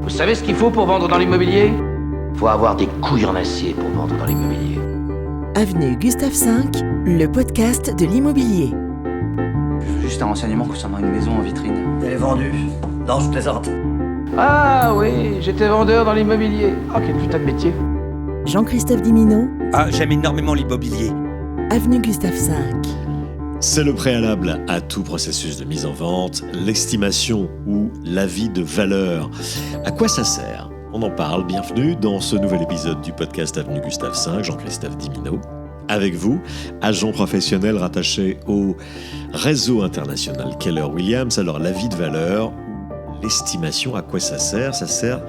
Vous savez ce qu'il faut pour vendre dans l'immobilier ? Faut avoir des couilles en acier pour vendre dans l'immobilier. Avenue Gustave V, le podcast de l'immobilier. Juste un renseignement concernant une maison en vitrine. Elle est vendue. Non, je plaisante. Ah oui, j'étais vendeur dans l'immobilier. Oh, quel putain de métier. Jean-Christophe Dimino, J'aime énormément l'immobilier. Avenue Gustave V. C'est le préalable à tout processus de mise en vente, l'estimation ou l'avis de valeur. À quoi ça sert ? On en parle, bienvenue dans ce nouvel épisode du podcast Avenue Gustave V, Jean-Christophe Dimino. Avec vous, agent professionnel rattaché au réseau international Keller Williams. Alors l'avis de valeur ou l'estimation, à quoi ça sert ? Ça sert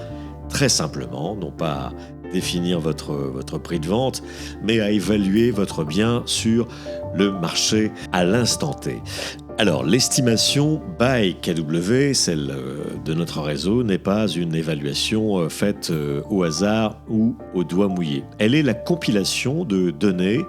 très simplement, non pas à définir votre prix de vente, mais à évaluer votre bien sur le marché à l'instant T. Alors, l'estimation by KW, celle de notre réseau, n'est pas une évaluation faite au hasard ou au doigt mouillé. Elle est la compilation de données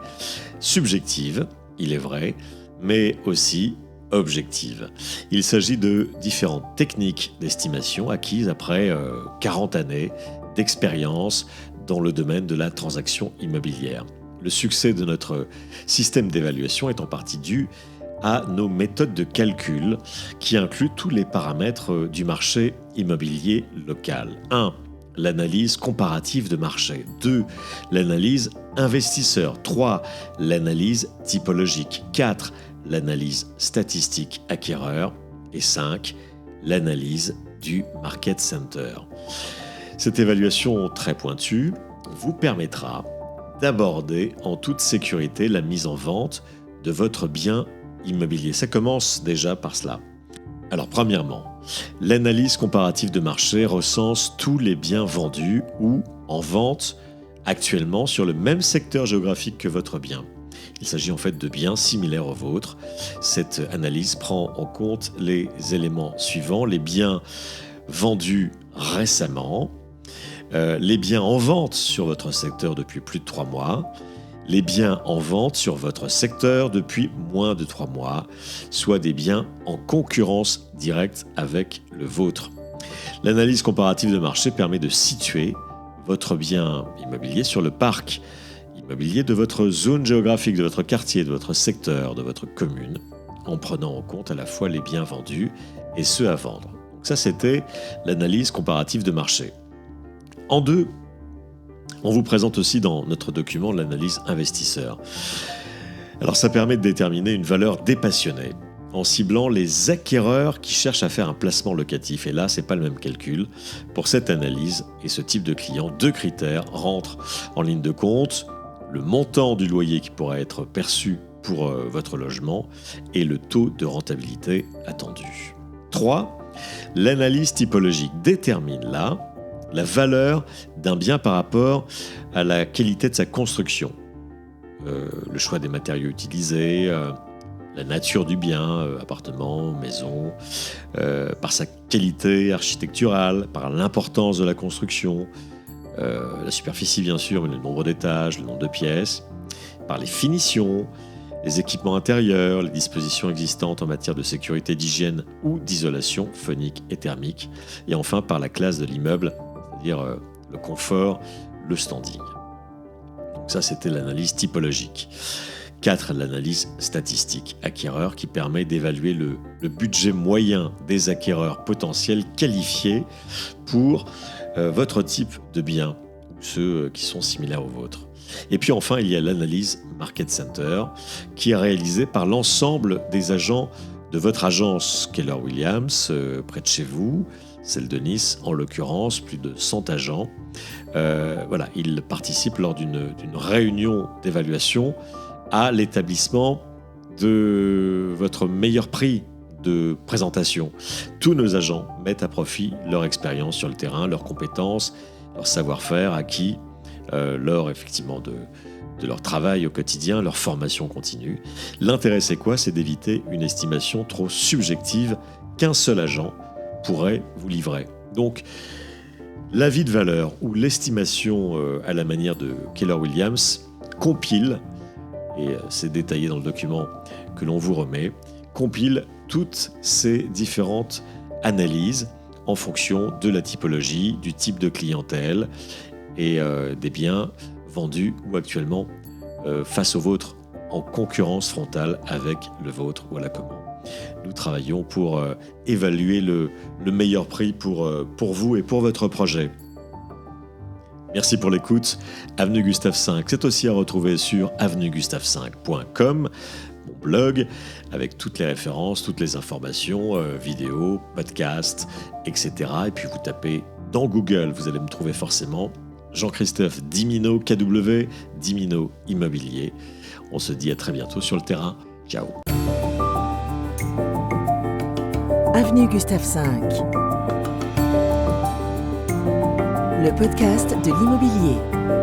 subjectives, il est vrai, mais aussi objectives. Il s'agit de différentes techniques d'estimation acquises après 40 années d'expérience dans le domaine de la transaction immobilière. Le succès de notre système d'évaluation est en partie dû à nos méthodes de calcul qui incluent tous les paramètres du marché immobilier local. 1. L'analyse comparative de marché. 2. L'analyse investisseur. 3. L'analyse typologique. 4. L'analyse statistique acquéreur. Et 5. L'analyse du market center. Cette évaluation très pointue vous permettra d'aborder en toute sécurité la mise en vente de votre bien immobilier. Ça commence déjà par cela. Alors premièrement, l'analyse comparative de marché recense tous les biens vendus ou en vente actuellement sur le même secteur géographique que votre bien. Il s'agit en fait de biens similaires aux vôtres. Cette analyse prend en compte les éléments suivants: les biens vendus récemment, les biens en vente sur votre secteur depuis plus de 3 mois, les biens en vente sur votre secteur depuis moins de 3 mois, soit des biens en concurrence directe avec le vôtre. L'analyse comparative de marché permet de situer votre bien immobilier sur le parc immobilier de votre zone géographique, de votre quartier, de votre secteur, de votre commune, en prenant en compte à la fois les biens vendus et ceux à vendre. Donc ça, c'était l'analyse comparative de marché. En 2, on vous présente aussi dans notre document l'analyse investisseur. Alors ça permet de déterminer une valeur dépassionnée en ciblant les acquéreurs qui cherchent à faire un placement locatif. Et là, c'est pas le même calcul. Pour cette analyse et ce type de client, 2 critères rentrent en ligne de compte: le montant du loyer qui pourra être perçu pour votre logement et le taux de rentabilité attendu. 3, l'analyse typologique détermine là la valeur d'un bien par rapport à la qualité de sa construction. Le choix des matériaux utilisés, la nature du bien, appartement, maison, par sa qualité architecturale, par l'importance de la construction, la superficie bien sûr, mais le nombre d'étages, le nombre de pièces, par les finitions, les équipements intérieurs, les dispositions existantes en matière de sécurité, d'hygiène ou d'isolation phonique et thermique, et enfin par la classe de l'immeuble, c'est-à-dire le confort, le standing. Donc ça, c'était l'analyse typologique. 4, l'analyse statistique acquéreur qui permet d'évaluer le budget moyen des acquéreurs potentiels qualifiés pour votre type de bien, ou ceux qui sont similaires aux vôtres. Et puis enfin, il y a l'analyse market center qui est réalisée par l'ensemble des agents de votre agence Keller Williams près de chez vous, celle de Nice en l'occurrence, plus de 100 agents. Ils participent lors d'une réunion d'évaluation à l'établissement de votre meilleur prix de présentation. Tous nos agents mettent à profit leur expérience sur le terrain, leurs compétences, leur savoir-faire acquis lors effectivement de leur travail au quotidien, leur formation continue. L'intérêt, c'est quoi ? C'est d'éviter une estimation trop subjective qu'un seul agent pourrait vous livrer. Donc, l'avis de valeur ou l'estimation à la manière de Keller Williams compile, et c'est détaillé dans le document que l'on vous remet, compile toutes ces différentes analyses en fonction de la typologie, du type de clientèle et des biens vendus ou actuellement face au vôtre, en concurrence frontale avec le vôtre ou à la commande. Nous travaillons pour évaluer le meilleur prix pour vous et pour votre projet. Merci pour l'écoute. Avenue Gustave V, c'est aussi à retrouver sur avenuegustave5.com, mon blog, avec toutes les références, toutes les informations, vidéos, podcasts, etc. Et puis vous tapez dans Google, vous allez me trouver forcément Jean-Christophe Dimino, KW, Dimino Immobilier. On se dit à très bientôt sur le terrain. Ciao. Avenue Gustave V, le podcast de l'immobilier.